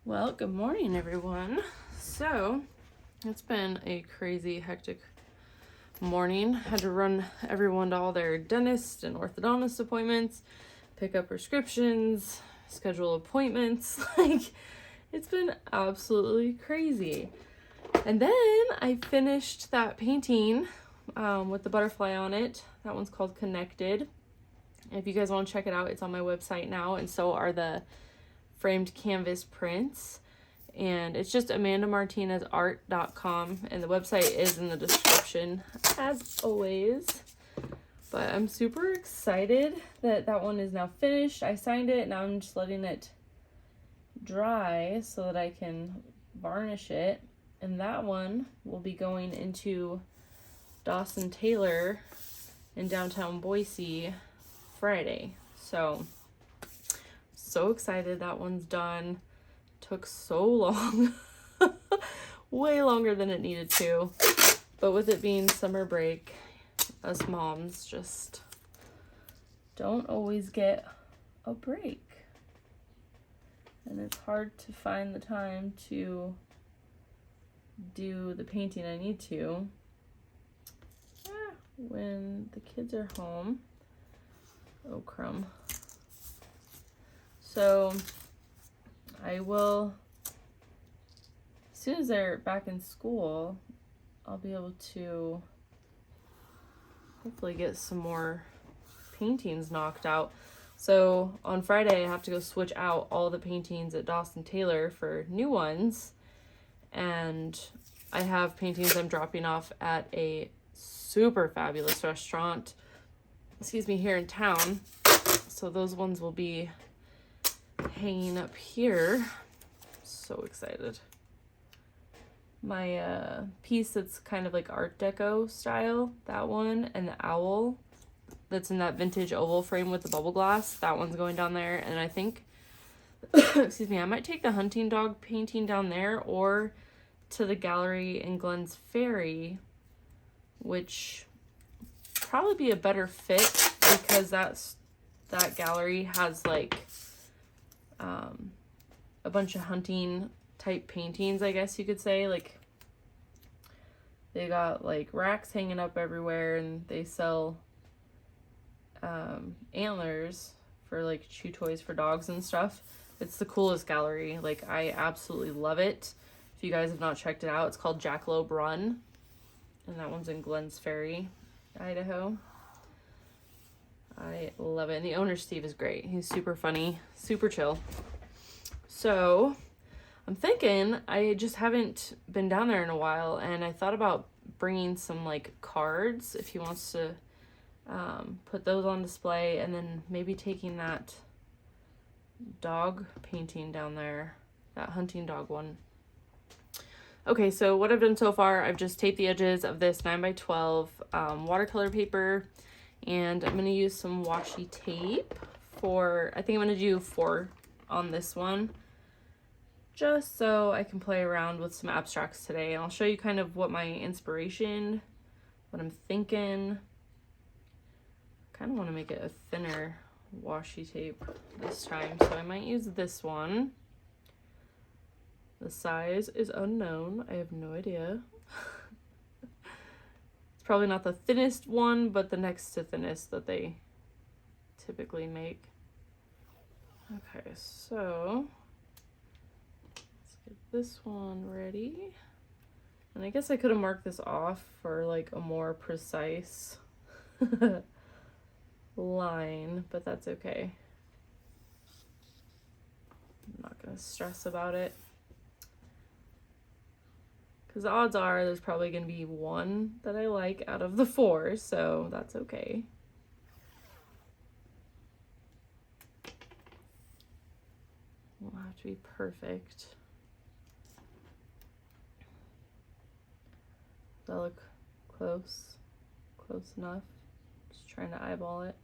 Well, good morning, everyone. So, it's been a crazy, hectic morning. Had to run everyone to all their dentist and orthodontist appointments, pick up prescriptions, schedule appointments. It's been absolutely crazy. And then I finished that painting with the butterfly on it. That one's called Connected. If you guys want to check it out, it's on my website now, and so are the framed canvas prints, and it's just amandamartinezart.com, and the website is in the description as always. But I'm super excited that one is now finished. I signed it. Now I'm just letting it dry so that I can varnish it, and that one will be going into Dawson Taylor in downtown Boise Friday. So excited. That one's done. Took so long. Way longer than it needed to. But with it being summer break, us moms just don't always get a break. And it's hard to find the time to do the painting I need to when the kids are home. Oh, crumb. So I will, as soon as they're back in school, I'll be able to hopefully get some more paintings knocked out. So on Friday, I have to go switch out all the paintings at Dawson Taylor for new ones. And I have paintings I'm dropping off at a super fabulous restaurant, here in town. So those ones will be hanging up here. So excited. My piece that's kind of like Art Deco style, that one, and the owl that's in that vintage oval frame with the bubble glass, that one's going down there. And I think I might take the hunting dog painting down there or to the gallery in Glens Ferry, which probably be a better fit because that gallery has like a bunch of hunting type paintings, I guess you could say. Like, they got like racks hanging up everywhere, and they sell antlers for like chew toys for dogs and stuff. It's the coolest gallery. Like, I absolutely love it. If you guys have not checked it out, it's called Jackalope Run, and that one's in Glens Ferry, Idaho. I love it. And the owner, Steve, is great. He's super funny, super chill. So I'm thinking, I just haven't been down there in a while, and I thought about bringing some like cards if he wants to put those on display, and then maybe taking that dog painting down there, that hunting dog one. Okay, so what I've done so far, I've just taped the edges of this 9x12 watercolor paper, and I'm going to use some washi tape for, I think I'm going to do 4 on this one, just so I can play around with some abstracts today. And I'll show you kind of what my inspiration, what I'm thinking. I kind of want to make it a thinner washi tape this time, so I might use this one. The size is unknown. I have no idea. It's probably not the thinnest one, but the next to thinnest that they typically make. Okay, so let's get this one ready. And I guess I could have marked this off for like a more precise line, but that's okay. I'm not gonna stress about it, because the odds are there's probably gonna be one that I like out of the 4, so that's okay. Won't have to be perfect. Does that look close? Close enough? Just trying to eyeball it.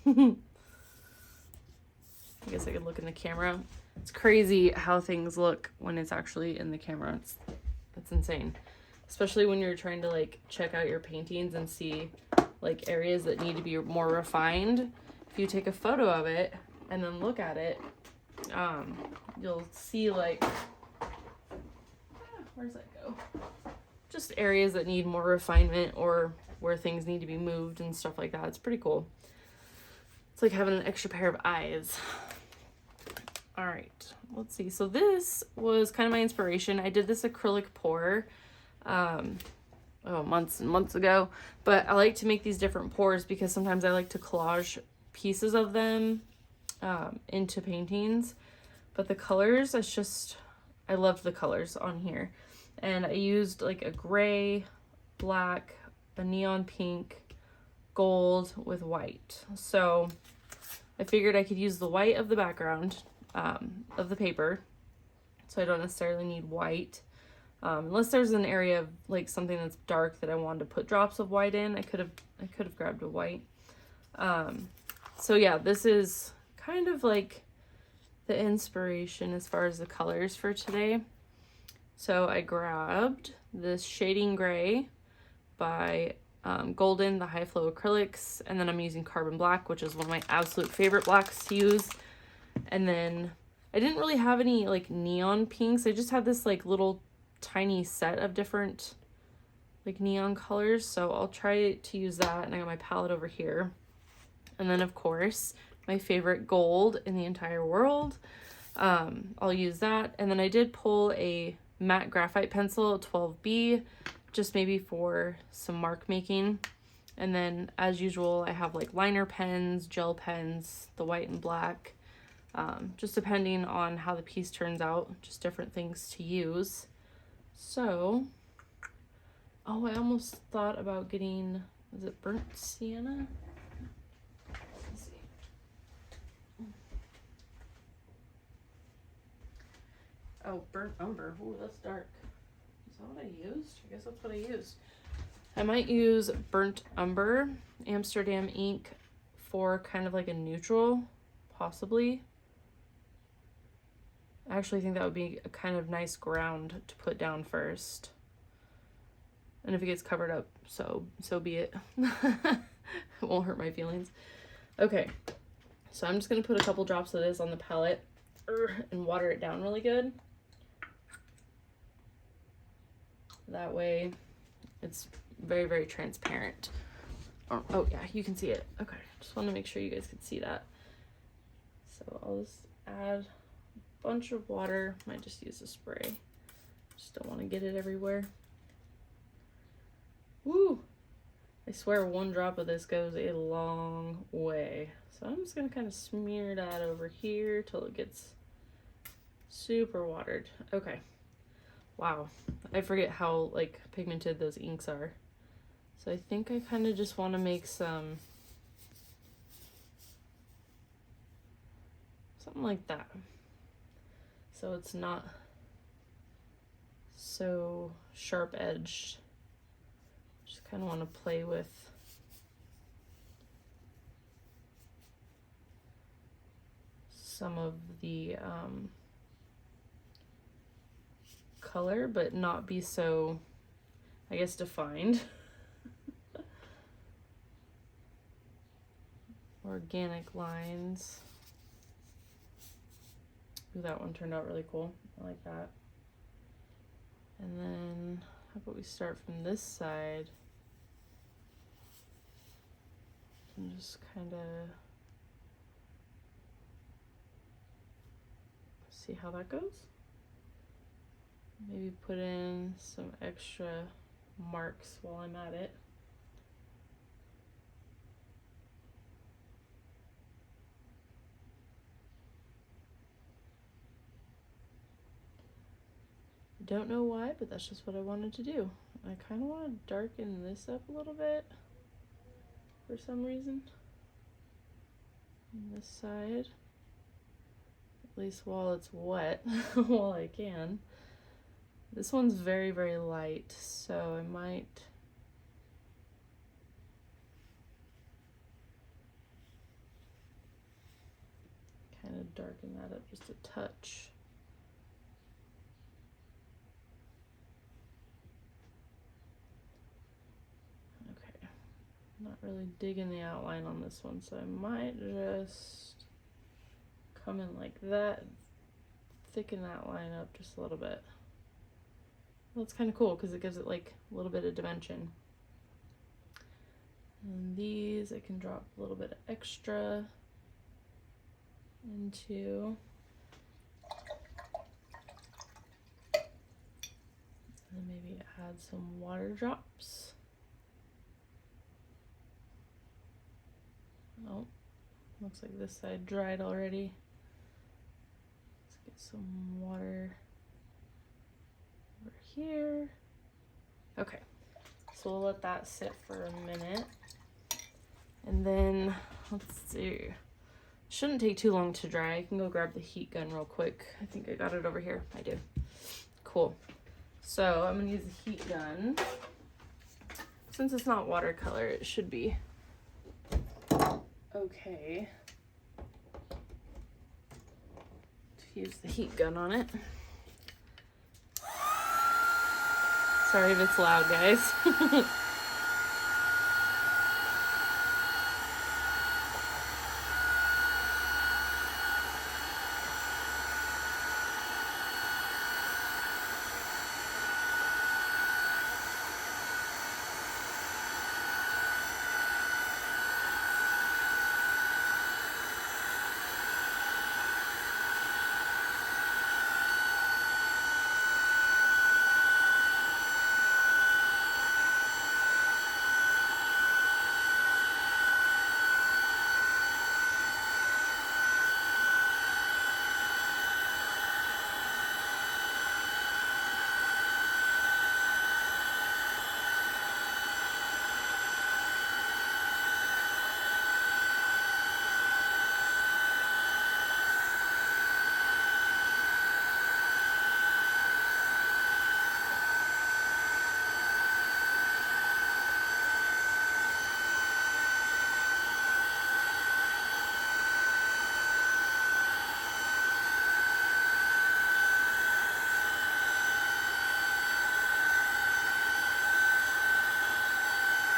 I guess I could look in the camera. It's crazy how things look when it's actually in the camera. It's insane. Especially when you're trying to like check out your paintings and see like areas that need to be more refined. If you take a photo of it and then look at it, you'll see like, where does that go? Just areas that need more refinement or where things need to be moved and stuff like that. It's pretty cool. It's like having an extra pair of eyes. All right, let's see. So this was kind of my inspiration. I did this acrylic pour months and months ago, but I like to make these different pours because sometimes I like to collage pieces of them into paintings. But the colors, it's just, I loved the colors on here. And I used like a gray, black, a neon pink, gold with white. So I figured I could use the white of the background of the paper. So I don't necessarily need white. Unless there's an area of like something that's dark that I wanted to put drops of white in, I could have grabbed a white. So yeah, this is kind of like the inspiration as far as the colors for today. So I grabbed this shading gray by Golden, the High Flow Acrylics, and then I'm using Carbon Black, which is one of my absolute favorite blacks to use. And then I didn't really have any like neon pinks. I just had this like little tiny set of different like neon colors, so I'll try to use that. And I got my palette over here. And then of course my favorite gold in the entire world, I'll use that. And then I did pull a matte graphite pencil, 12B, just maybe for some mark making. And then as usual, I have like liner pens, gel pens, the white and black, just depending on how the piece turns out, just different things to use. So, oh, I almost thought about getting, is it burnt sienna? Let's see. Oh, burnt umber. Ooh, that's dark. Is that what I used? I guess that's what I used. I might use burnt umber, Amsterdam ink for kind of like a neutral, possibly. I actually think that would be a kind of nice ground to put down first. And if it gets covered up, so be it. It won't hurt my feelings. Okay, so I'm just gonna put a couple drops of this on the palette and water it down really good. That way it's very, very transparent. Oh yeah, you can see it. Okay, just want to make sure you guys can see that. So I'll just add a bunch of water. Might just use a spray. Just don't want to get it everywhere. Woo! I swear one drop of this goes a long way. So I'm just gonna kind of smear that over here till it gets super watered. Okay. Wow, I forget how like pigmented those inks are. So I think I kind of just want to make something like that. So it's not so sharp edged. Just kind of want to play with some of the color, but not be so, I guess, defined. Organic lines. Ooh, that one turned out really cool. I like that. And then how about we start from this side and just kind of see how that goes. Maybe put in some extra marks while I'm at it. Don't know why, but that's just what I wanted to do. I kind of want to darken this up a little bit for some reason. On this side. At least while it's wet, while I can. This one's very, very light, so I might kind of darken that up just a touch. Okay, I'm not really digging the outline on this one, so I might just come in like that, thicken that line up just a little bit. That's kind of cool because it gives it like a little bit of dimension. And these I can drop a little bit of extra into. And maybe add some water drops. Oh, looks like this side dried already. Let's get some water over here. Okay, so we'll let that sit for a minute. And then, let's see. Shouldn't take too long to dry. I can go grab the heat gun real quick. I think I got it over here. I do. Cool. So I'm gonna use the heat gun. Since it's not watercolor, it should be okay to use the heat gun on it. Sorry if it's loud, guys.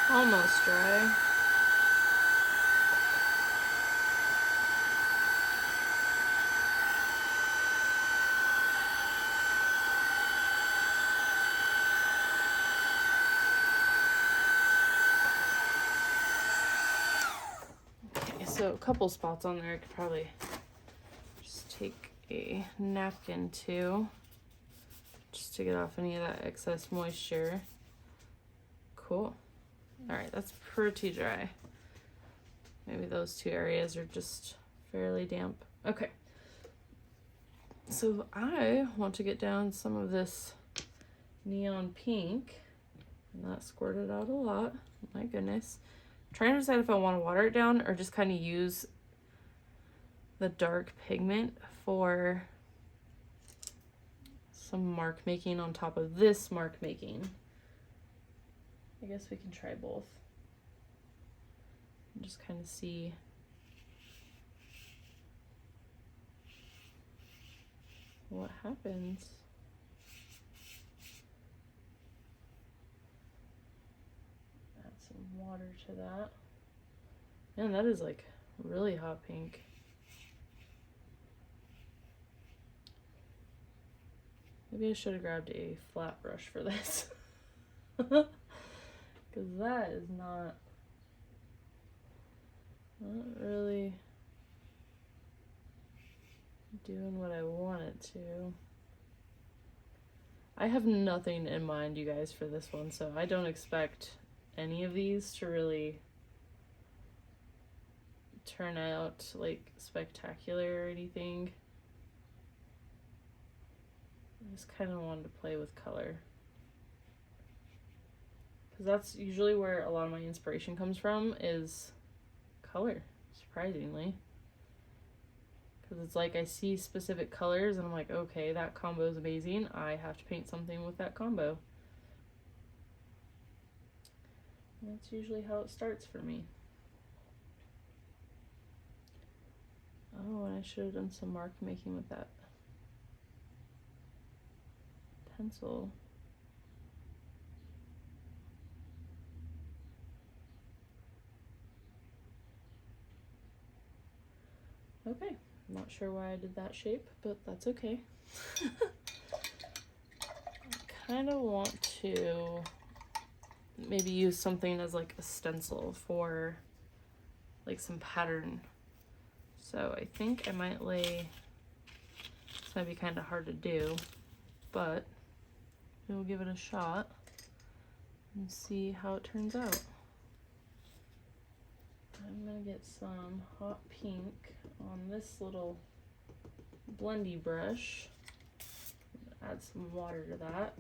Almost dry. Okay, so a couple spots on there I could probably just take a napkin to, just to get off any of that excess moisture. Cool. All right, that's pretty dry. Maybe those two areas are just fairly damp. Okay. So I want to get down some of this neon pink, and that squirted out a lot. My goodness. I'm trying to decide if I want to water it down or just kind of use the dark pigment for some mark making on top of this mark making. I guess we can try both and just kind of see what happens. Add some water to that. Man, that is like really hot pink. Maybe I should have grabbed a flat brush for this. Because that is not really doing what I want it to. I have nothing in mind, you guys, for this one, so I don't expect any of these to really turn out like spectacular or anything. I just kind of wanted to play with color, because that's usually where a lot of my inspiration comes from, is color, surprisingly. Because it's like I see specific colors and I'm like, okay, that combo is amazing. I have to paint something with that combo. And that's usually how it starts for me. Oh, and I should have done some mark making with that pencil. Okay, not sure why I did that shape, but that's okay. I kind of want to maybe use something as like a stencil for like some pattern. So I think I might lay, this might be kind of hard to do, but we'll give it a shot and see how it turns out. I'm gonna get some hot pink on this little blendy brush. Add some water to that.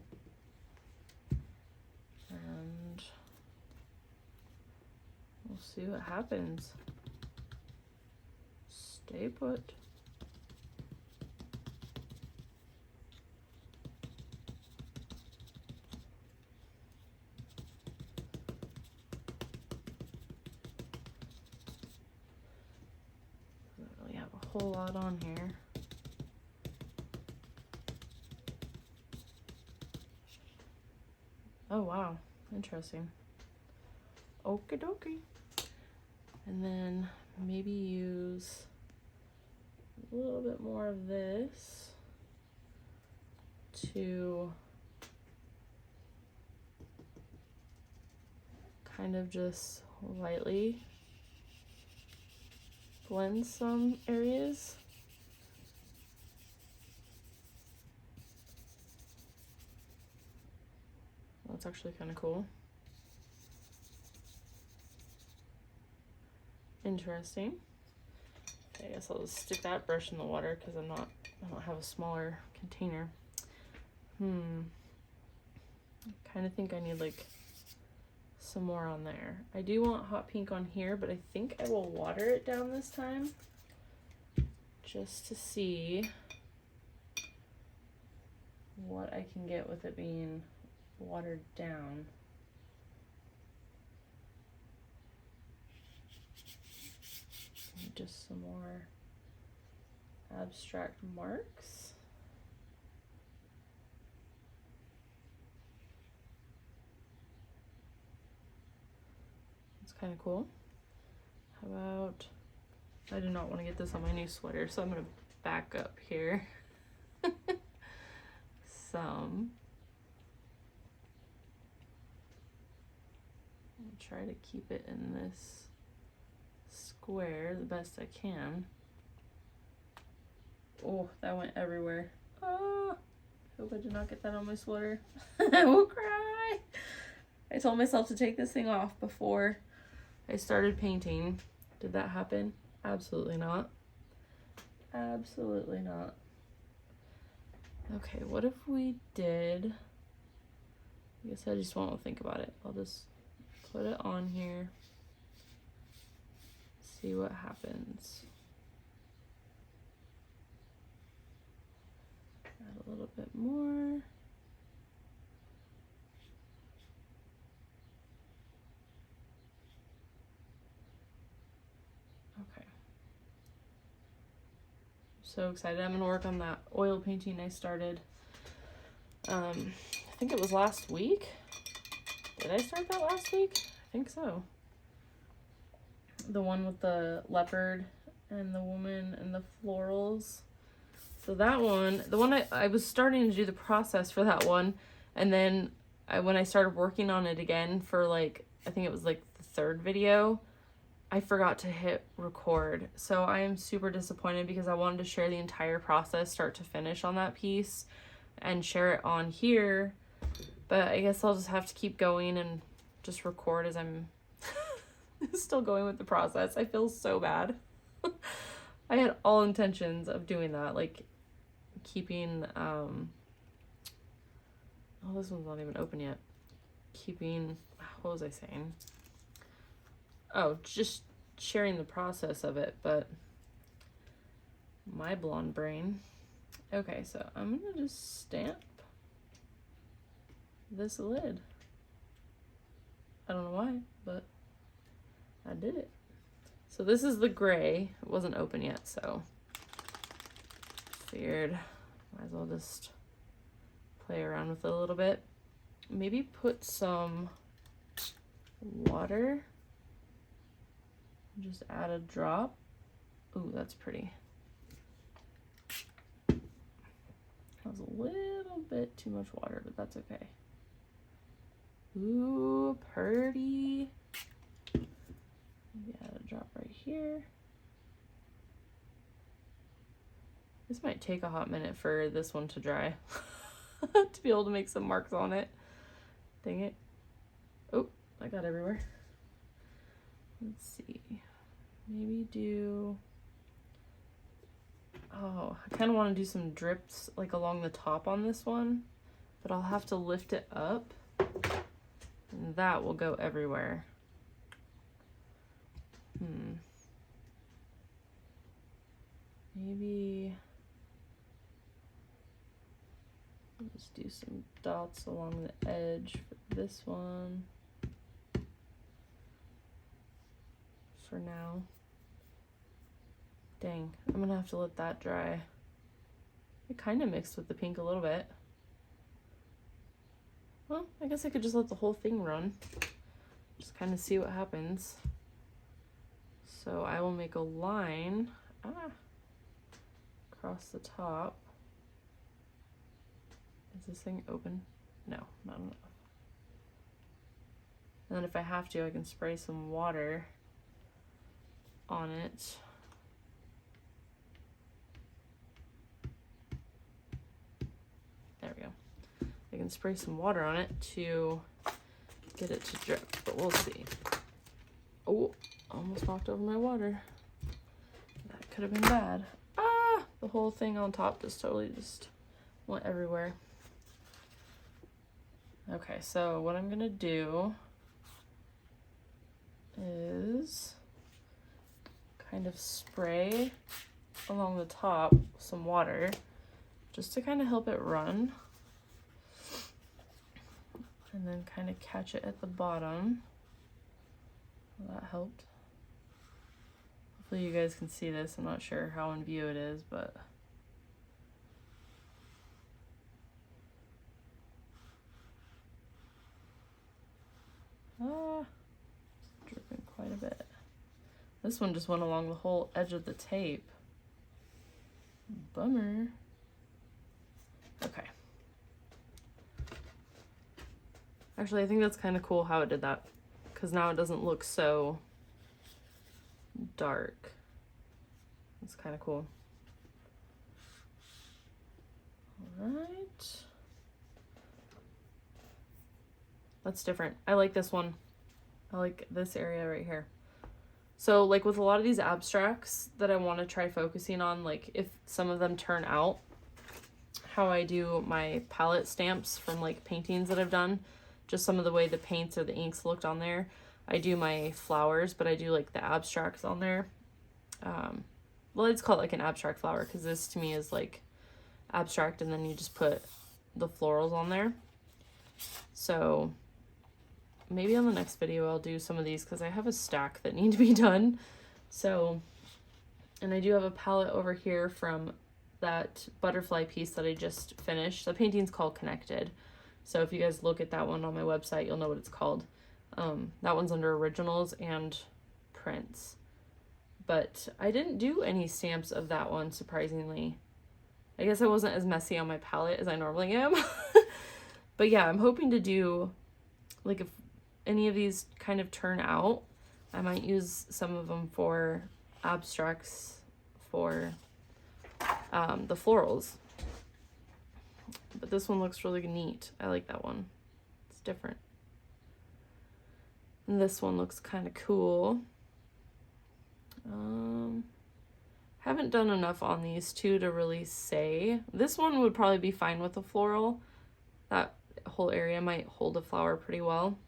And we'll see what happens. Stay put. Doesn't really have a whole lot on here. Oh wow, interesting. Okie dokie. And then maybe use a little bit more of this to kind of just lightly blend some areas. That's actually kind of cool. Interesting. Okay, I guess I'll just stick that brush in the water because I don't have a smaller container. I kind of think I need like some more on there. I do want hot pink on here, but I think I will water it down this time just to see what I can get with it being watered down. And just some more abstract marks. It's kind of cool. How about, I do not want to get this on my new sweater, so I'm going to back up here. Some. Try to keep it in this square the best I can. Oh, that went everywhere. Oh, hope I did not get that on my sweater. I will cry. I told myself to take this thing off before I started painting. Did that happen? Absolutely not. Absolutely not. Okay, what if we did, I guess I just won't think about it. I'll just put it on here, see what happens. Add a little bit more. Okay. So excited. I'm gonna work on that oil painting I started. I think it was last week. Did I start that last week? I think so. The one with the leopard and the woman and the florals. So that one, the one I was starting to do the process for that one, and then when I started working on it again for like, I think it was like the third video, I forgot to hit record. So I am super disappointed because I wanted to share the entire process start to finish on that piece and share it on here. But I guess I'll just have to keep going and just record as I'm still going with the process. I feel so bad. I had all intentions of doing that, like keeping, oh, this one's not even open yet. Keeping, what was I saying? Oh, just sharing the process of it, but my blonde brain. Okay, so I'm gonna just stamp this lid. I don't know why, but I did it. So this is the gray. It wasn't open yet, so figured might as well just play around with it a little bit. Maybe put some water. Just add a drop. Ooh, that's pretty. was a little bit too much water, but that's okay. Ooh, pretty. Maybe add a drop right here. This might take a hot minute for this one to dry to be able to make some marks on it. Dang it. Oh, I got everywhere. Let's see. Maybe do... Oh, I kind of want to do some drips like along the top on this one, but I'll have to lift it up and that will go everywhere. Maybe I'll just do some dots along the edge for this one for now. Dang, I'm gonna have to let that dry. It kind of mixed with the pink a little bit. Well, I guess I could just let the whole thing run. Just kind of see what happens. So I will make a line across the top. Is this thing open? No, not enough. And then if I have to, I can spray some water on it. There we go. I can spray some water on it to get it to drip, but we'll see. Oh, almost knocked over my water. That could have been bad. Ah, the whole thing on top just totally just went everywhere. Okay, so what I'm gonna do is kind of spray along the top some water just to kind of help it run, and then kind of catch it at the bottom. Well, that helped. Hopefully you guys can see this. I'm not sure how in view it is, but dripping quite a bit. This one just went along the whole edge of the tape. Bummer. Okay. Actually, I think that's kind of cool how it did that, because now it doesn't look so dark. It's kind of cool. All right. That's different. I like this one. I like this area right here. So like with a lot of these abstracts that I want to try focusing on, like if some of them turn out how I do my palette stamps from like paintings that I've done, just some of the way the paints or the inks looked on there. I do my flowers, but I do like the abstracts on there. Well, let's call it like an abstract flower, because this to me is like abstract, and then you just put the florals on there. So maybe on the next video I'll do some of these, because I have a stack that need to be done. So, and I do have a palette over here from that butterfly piece that I just finished. The painting's called Connected. So if you guys look at that one on my website, you'll know what it's called. That one's under originals and prints. But I didn't do any stamps of that one, surprisingly. I guess I wasn't as messy on my palette as I normally am. But yeah, I'm hoping to do, like, if any of these kind of turn out, I might use some of them for abstracts for the florals. But this one looks really neat. I like that one. It's different. And this one looks kind of cool. Haven't done enough on these two to really say. This one would probably be fine with a floral. That whole area might hold a flower pretty well.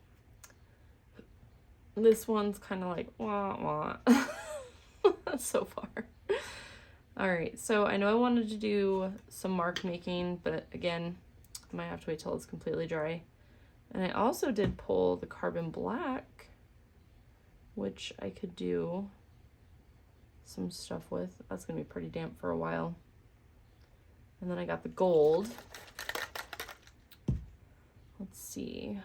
This one's kind of like wah wah so far. All right, so I know I wanted to do some mark making, but again, I might have to wait till it's completely dry. And I also did pull the carbon black, which I could do some stuff with. That's gonna be pretty damp for a while. And then I got the gold. Let's see.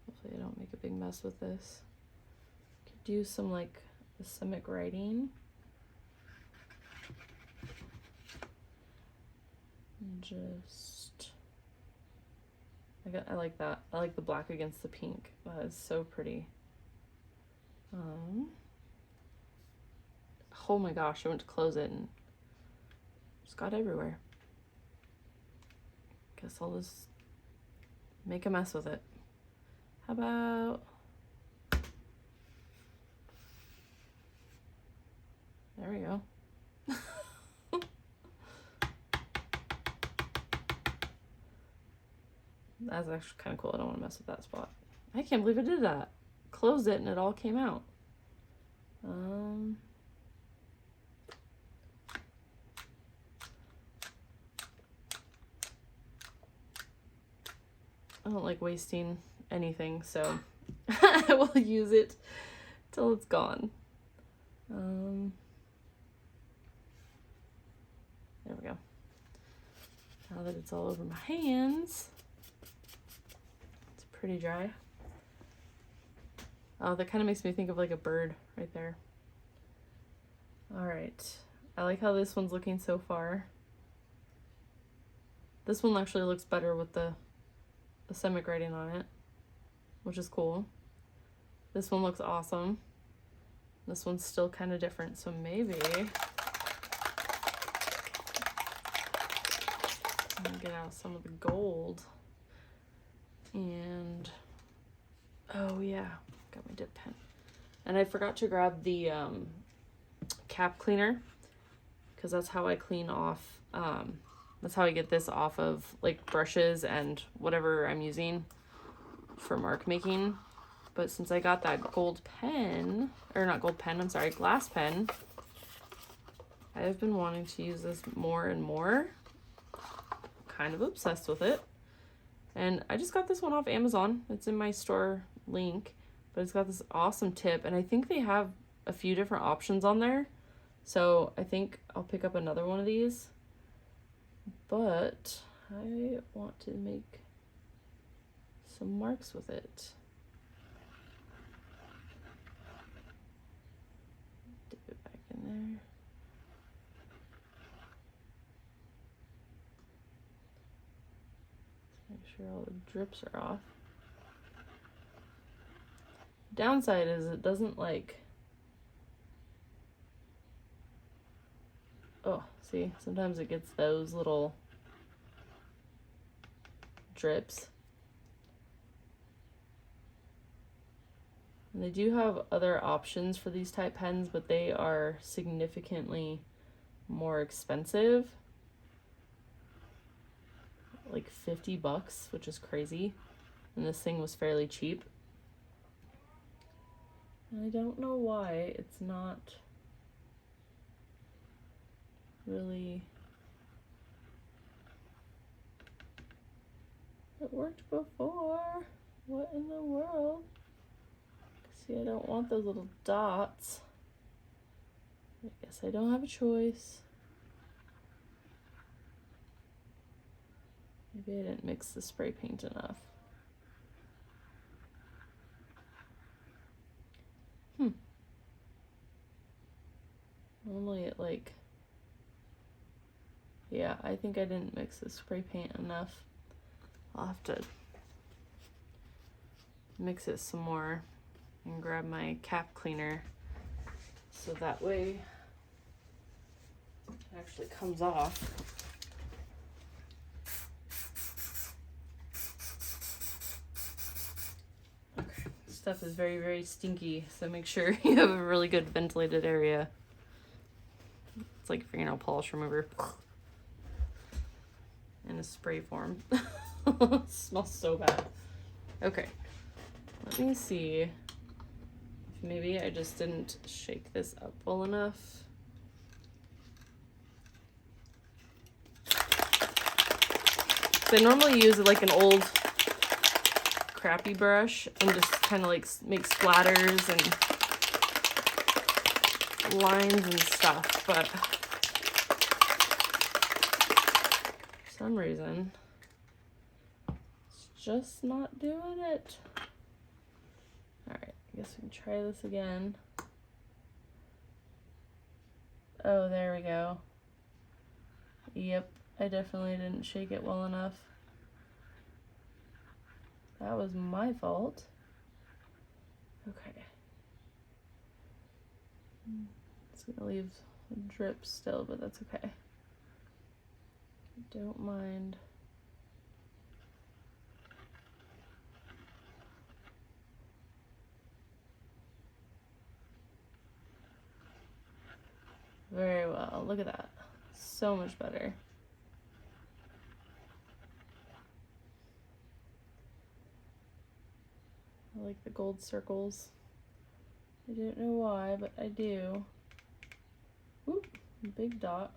Hopefully I don't make a big mess with this. Could do some like islamic writing. And just, I like that. I like the black against the pink. That is so pretty. Oh my gosh, I went to close it and just got everywhere. Guess I'll just make a mess with it. How about, there we go. That's actually kind of cool. I don't want to mess with that spot. I can't believe I did that. Closed it and it all came out. I don't like wasting anything, so I will use it till it's gone. There we go. Now that it's all over my hands, it's pretty dry. Oh, that kind of makes me think of like a bird right there. All right. I like how this one's looking so far. This one actually looks better with the semic writing on it, which is cool. This one looks awesome. This one's still kind of different, so maybe I'm gonna get out some of the gold. And oh yeah, got my dip pen. And I forgot to grab the cap cleaner, because that's how I clean off, that's how I get this off of like brushes and whatever I'm using for mark making. But since I got that gold pen, or not gold pen, I'm sorry, glass pen, I have been wanting to use this more and more. Kind of obsessed with it. And I just got this one off Amazon. It's in my store link, but it's got this awesome tip, and I think they have a few different options on there. So I think I'll pick up another one of these, but I want to make some marks with it. Dip it back in there. Make sure all the drips are off. Downside is it doesn't like, oh, see, sometimes it gets those little drips. And they do have other options for these type pens, but they are significantly more expensive. Like $50, which is crazy. And this thing was fairly cheap. And I don't know why it's not really, it worked before. What in the world? See, I don't want those little dots. I guess I don't have a choice. Maybe I didn't mix the spray paint enough. Normally it like, yeah, I think I didn't mix the spray paint enough. I'll have to mix it some more and grab my cap cleaner so that way it actually comes off. Okay, stuff is very, very stinky, so make sure you have a really good ventilated area. It's like fingernail polish remover in a spray form. It smells so bad. Okay, let me see if maybe I just didn't shake this up well enough. So I normally use like an old crappy brush and just kind of like make splatters and lines and stuff, but for some reason it's just not doing it. All right, I guess we can try this again. Oh, there we go. Yep, I definitely didn't shake it well enough. That was my fault. Okay. It's gonna leave a drip still, but that's okay. Don't mind. Very well. Look at that. So much better. I like the gold circles. I don't know why, but I do. Oop, big dot.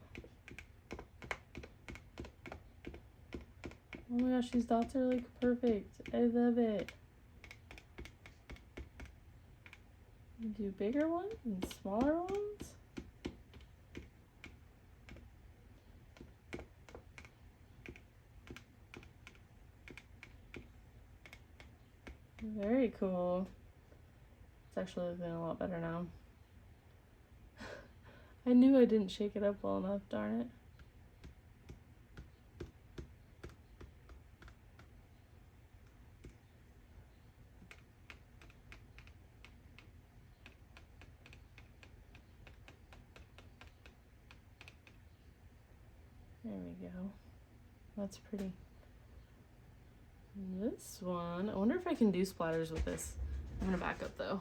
Oh my gosh, these dots are like perfect. I love it. Do bigger ones and smaller ones. Very cool. It's actually looking a lot better now. I knew I didn't shake it up well enough, darn it. There we go. That's pretty. And this one, I wonder if I can do splatters with this. I'm gonna back up though.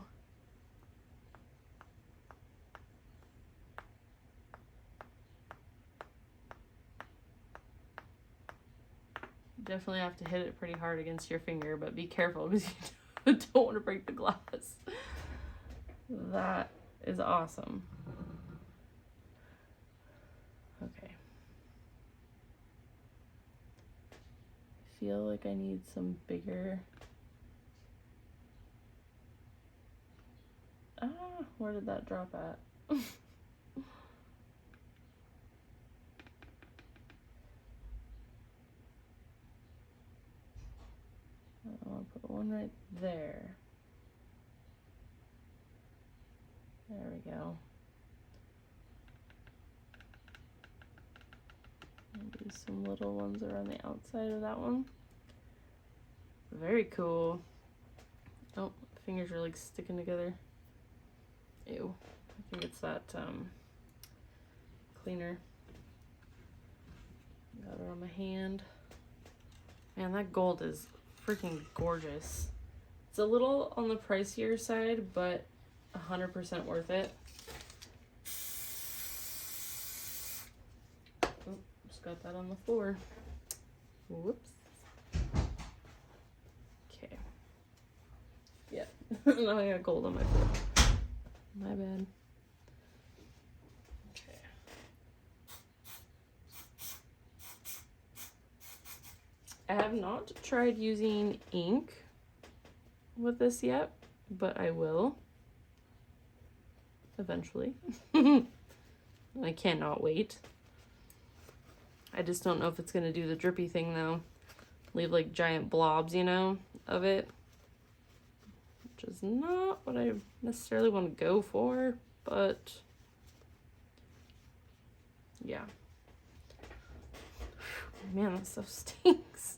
Definitely have to hit it pretty hard against your finger, but be careful because you don't want to break the glass. That is awesome. Okay. I feel like I need some bigger. Ah, where did that drop at? I'll put one right there. There we go. Do some little ones around the outside of that one. Very cool. Oh, fingers are like sticking together. Ew. I think it's that cleaner. Got it on my hand. Man, that gold is freaking gorgeous. It's a little on the pricier side, but 100% worth it. Oh, just got that on the floor. Whoops. Okay. Yep. Now I got gold on my floor. My bad. Okay. I have not tried using ink with this yet, but I will eventually. I cannot wait. I just don't know if it's gonna do the drippy thing though. Leave like giant blobs, you know, of it. Which is not what I necessarily want to go for, but yeah. Man, that stuff stinks.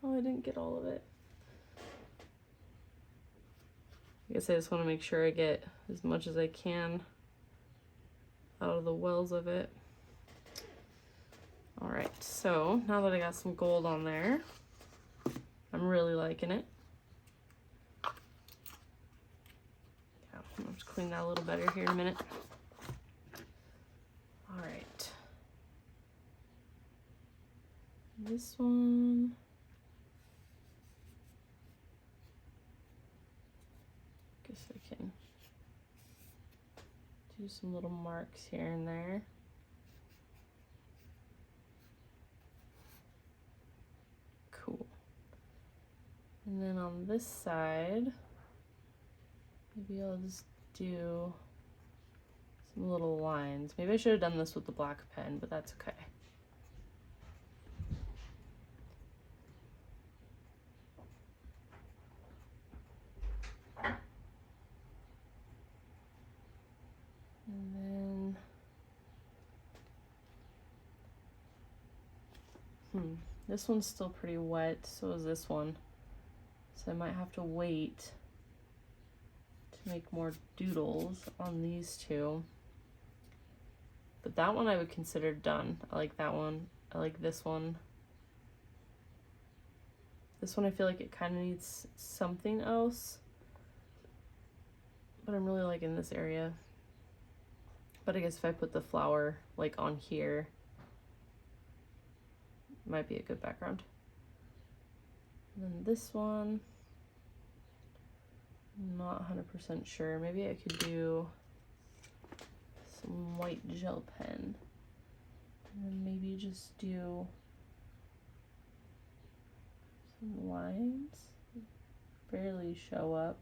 Oh, I didn't get all of it. I guess I just want to make sure I get as much as I can out of the wells of it. All right, so now that I got some gold on there, I'm really liking it. Yeah, I'll just clean that a little better here in a minute. All right. This one. Guess I can do some little marks here and there. Cool. And then on this side, maybe I'll just do some little lines. Maybe I should have done this with the black pen, but that's okay. And then This one's still pretty wet, so is this one. So I might have to wait to make more doodles on these two. But that one I would consider done. I like that one. I like this one. This one I feel like it kind of needs something else. But I'm really liking this area. But I guess if I put the flower like on here, might be a good background. And then this one, I'm not 100% sure. Maybe I could do some white gel pen. And then maybe just do some lines. Barely show up.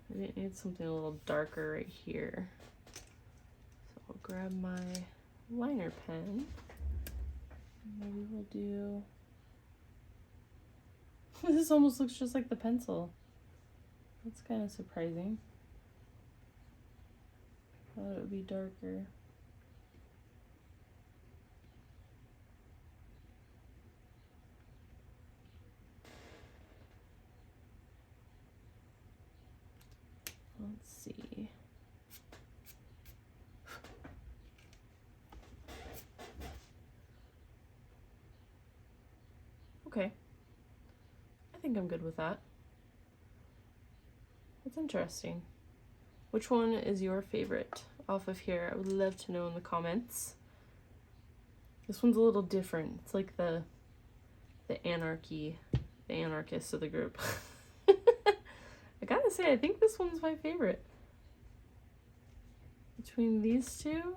Maybe it needs something a little darker right here. So I'll grab my liner pen. Maybe we'll do... This almost looks just like the pencil. That's kind of surprising. Thought it would be darker. Let's see. Okay. I think I'm good with that. That's interesting. Which one is your favorite off of here? I would love to know in the comments. This one's a little different. It's like the anarchist of the group. I gotta say, I think this one's my favorite. Between these two?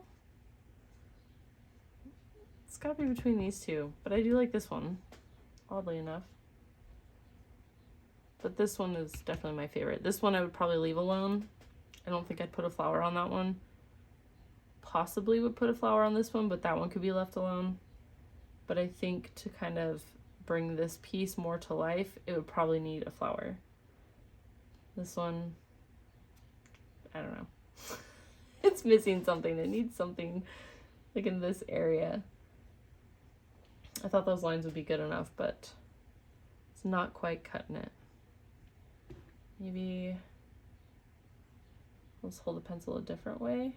It's gotta be between these two, but I do like this one, oddly enough. But this one is definitely my favorite. This one I would probably leave alone. I don't think I'd put a flower on that one. Possibly would put a flower on this one, but that one could be left alone. But I think to kind of bring this piece more to life, it would probably need a flower. This one, I don't know. It's missing something. It needs something like in this area. I thought those lines would be good enough, but it's not quite cutting it. Maybe let's hold the pencil a different way.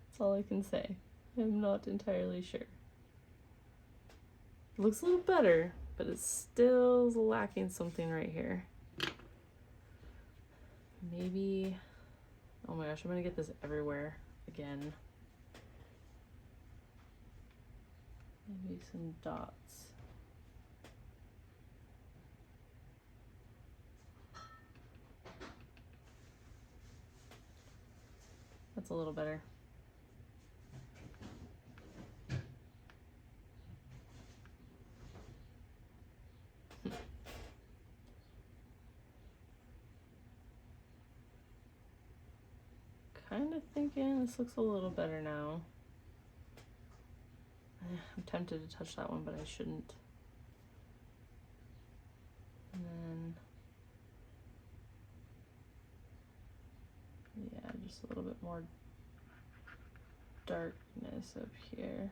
That's all I can say. I'm not entirely sure. It looks a little better, but it's still lacking something right here. Maybe, oh my gosh, I'm gonna get this everywhere again. Maybe some dots. That's a little better. Kind of thinking this looks a little better now. I'm tempted to touch that one, but I shouldn't. And then, yeah, just a little bit more darkness up here.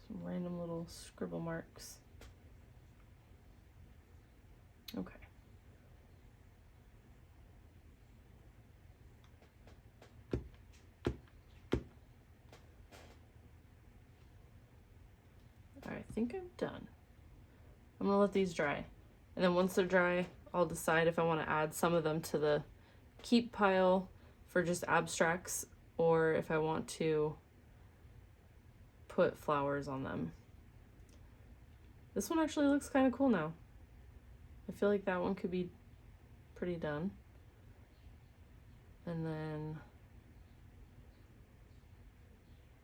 Some random little scribble marks. Okay. I think I'm done. I'm gonna let these dry. And then once they're dry, I'll decide if I want to add some of them to the keep pile for just abstracts, or if I want to put flowers on them. This one actually looks kind of cool now. I feel like that one could be pretty done. And then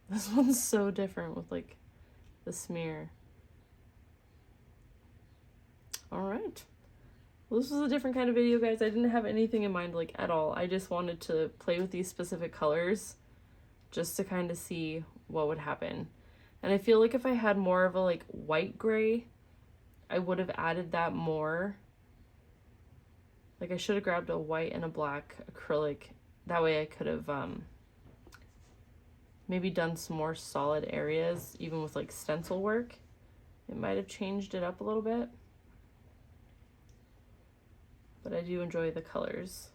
this one's so different with like the smear. All right. Well, this was a different kind of video, guys. I didn't have anything in mind like at all. I just wanted to play with these specific colors just to kind of see what would happen. And I feel like if I had more of a like white gray, I would have added that more. Like I should have grabbed a white and a black acrylic. That way I could have maybe done some more solid areas, even with like stencil work. It might have changed it up a little bit. But I do enjoy the colors.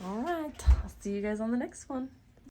All right, I'll see you guys on the next one.